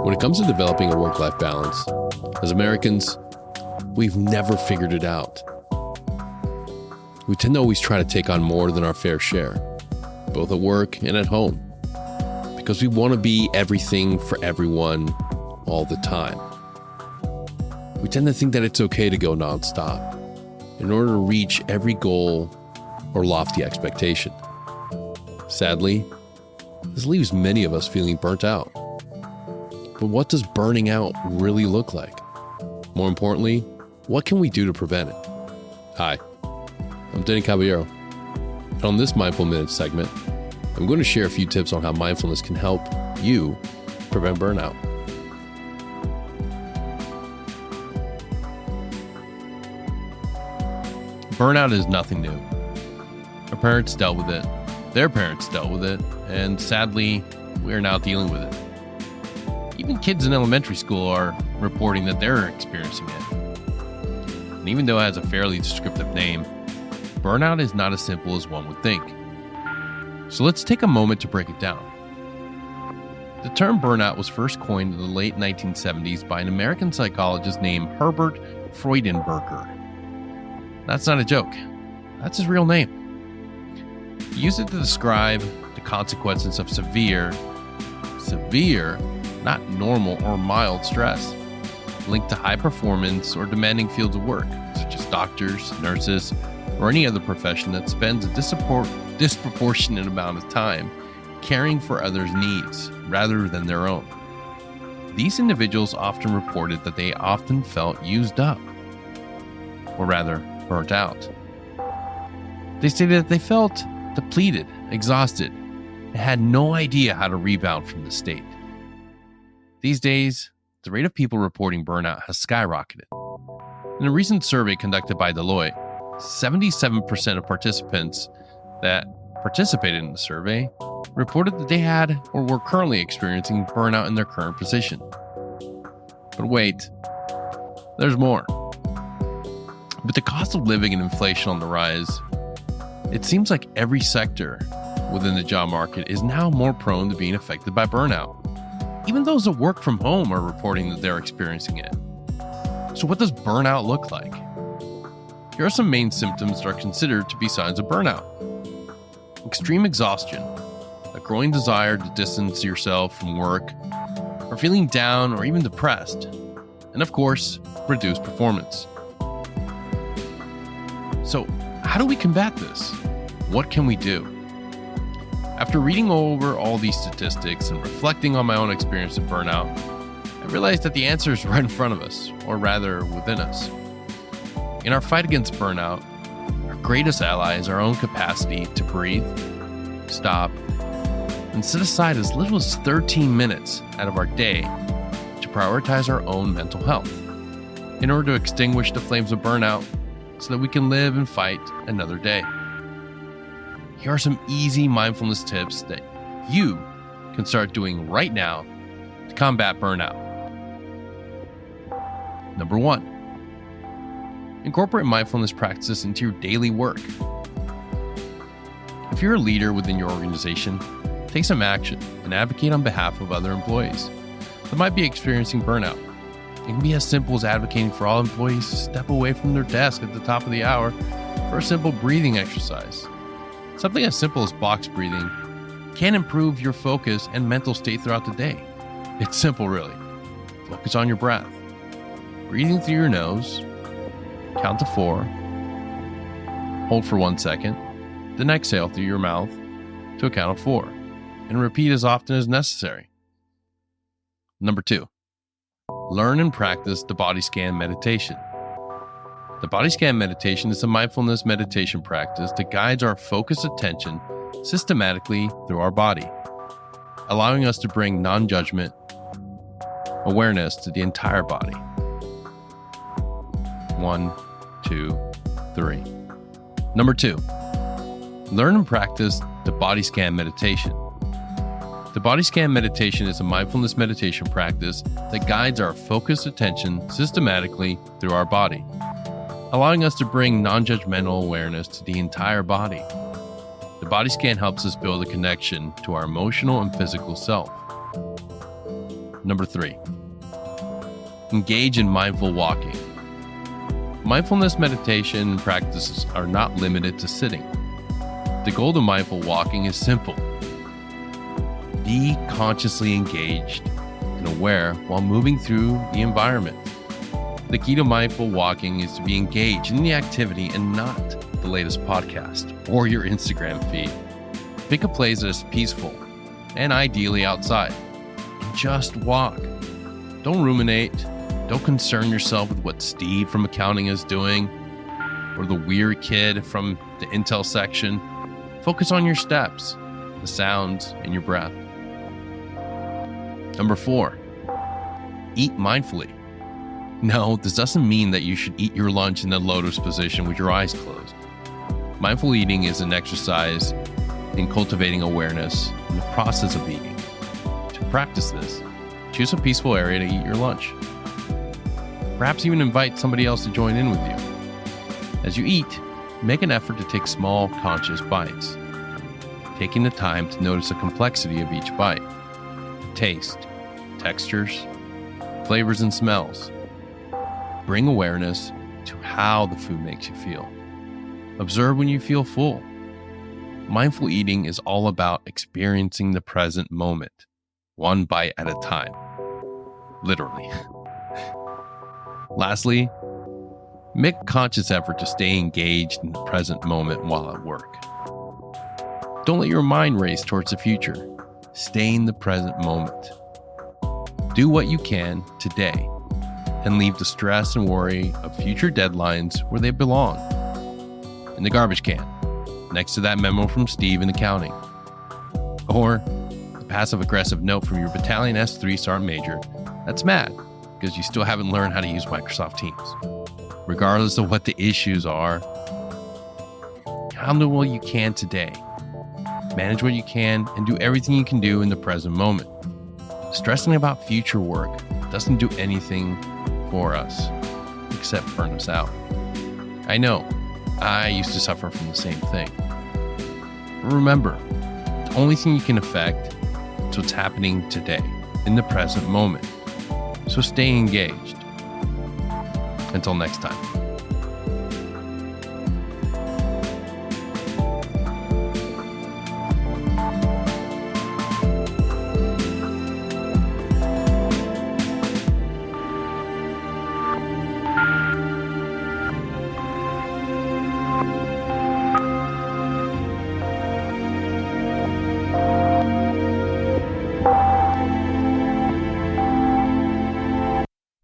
When it comes to developing a work-life balance, as Americans, we've never figured it out. We tend to always try to take on more than our fair share, both at work and at home, because we want to be everything for everyone all the time. We tend to think that it's okay to go nonstop in order to reach every goal or lofty expectation. Sadly, this leaves many of us feeling burnt out. But what does burning out really look like? More importantly, what can we do to prevent it? Hi, I'm Denny Caballero. And on this Mindful Minutes segment, I'm going to share a few tips on how mindfulness can help you prevent burnout. Burnout is nothing new. Our parents dealt with it, their parents dealt with it, and sadly, we are now dealing with it. Even kids in elementary school are reporting that they're experiencing it. And even though it has a fairly descriptive name, burnout is not as simple as one would think. So let's take a moment to break it down. The term burnout was first coined in the late 1970s by an American psychologist named Herbert Freudenberger. That's not a joke. That's his real name. He used it to describe the consequences of severe, not normal or mild stress, linked to high performance or demanding fields of work, such as doctors, nurses, or any other profession that spends a disproportionate amount of time caring for others' needs rather than their own. These individuals often reported that they often felt used up, or rather, burnt out. They stated that they felt depleted, exhausted, and had no idea how to rebound from the state. These days, the rate of people reporting burnout has skyrocketed. In a recent survey conducted by Deloitte, 77% of participants that participated in the survey reported that they had or were currently experiencing burnout in their current position. But wait, there's more. With the cost of living and inflation on the rise, it seems like every sector within the job market is now more prone to being affected by burnout. Even those that work from home are reporting that they're experiencing it. So what does burnout look like? Here are some main symptoms that are considered to be signs of burnout. Extreme exhaustion, a growing desire to distance yourself from work, or feeling down or even depressed, and of course, reduced performance. So, how do we combat this? What can we do? After reading over all these statistics and reflecting on my own experience of burnout, I realized that the answer is right in front of us, or rather within us. In our fight against burnout, our greatest ally is our own capacity to breathe, stop, and set aside as little as 13 minutes out of our day to prioritize our own mental health in order to extinguish the flames of burnout so that we can live and fight another day. Here are some easy mindfulness tips that you can start doing right now to combat burnout. Number 1, incorporate mindfulness practices into your daily work. If you're a leader within your organization, take some action and advocate on behalf of other employees that might be experiencing burnout. It can be as simple as advocating for all employees to step away from their desk at the top of the hour for a simple breathing exercise. Something as simple as box breathing can improve your focus and mental state throughout the day. It's simple, really. Focus on your breath. Breathing through your nose, count to 4, hold for 1 second, then exhale through your mouth to a count of 4, and repeat as often as necessary. Number 2, learn and practice the body scan meditation. The body scan meditation is a mindfulness meditation practice that guides our focused attention systematically through our body, allowing us to bring non-judgment awareness to the entire body. 1, 2, 3. Number 2, learn and practice the body scan meditation. The body scan meditation is a mindfulness meditation practice that guides our focused attention systematically through our body, allowing us to bring non-judgmental awareness to the entire body. The body scan helps us build a connection to our emotional and physical self. Number 3, engage in mindful walking. Mindfulness meditation practices are not limited to sitting. The goal of mindful walking is simple. Be consciously engaged and aware while moving through the environment. The key to mindful walking is to be engaged in the activity and not the latest podcast or your Instagram feed. Pick a place that is peaceful and ideally outside. And just walk. Don't ruminate. Don't concern yourself with what Steve from accounting is doing or the weird kid from the Intel section. Focus on your steps, the sounds, and your breath. Number 4, eat mindfully. No, this doesn't mean that you should eat your lunch in the lotus position with your eyes closed. Mindful eating is an exercise in cultivating awareness in the process of eating. To practice this, choose a peaceful area to eat your lunch. Perhaps even invite somebody else to join in with you. As you eat, make an effort to take small, conscious bites, taking the time to notice the complexity of each bite. Taste, textures, flavors, and smells. Bring awareness to how the food makes you feel. Observe when you feel full. Mindful eating is all about experiencing the present moment, one bite at a time. Literally. Lastly, make a conscious effort to stay engaged in the present moment while at work. Don't let your mind race towards the future. Stay in the present moment. Do what you can today and leave the stress and worry of future deadlines where they belong, in the garbage can, next to that memo from Steve in accounting, or the passive-aggressive note from your Battalion S3 Sergeant Major that's mad because you still haven't learned how to use Microsoft Teams. Regardless of what the issues are, handle what you can today. Manage what you can and do everything you can do in the present moment. Stressing about future work doesn't do anything for us except burn us out. I know, I used to suffer from the same thing. But remember, the only thing you can affect is what's happening today, in the present moment. So stay engaged. Until next time.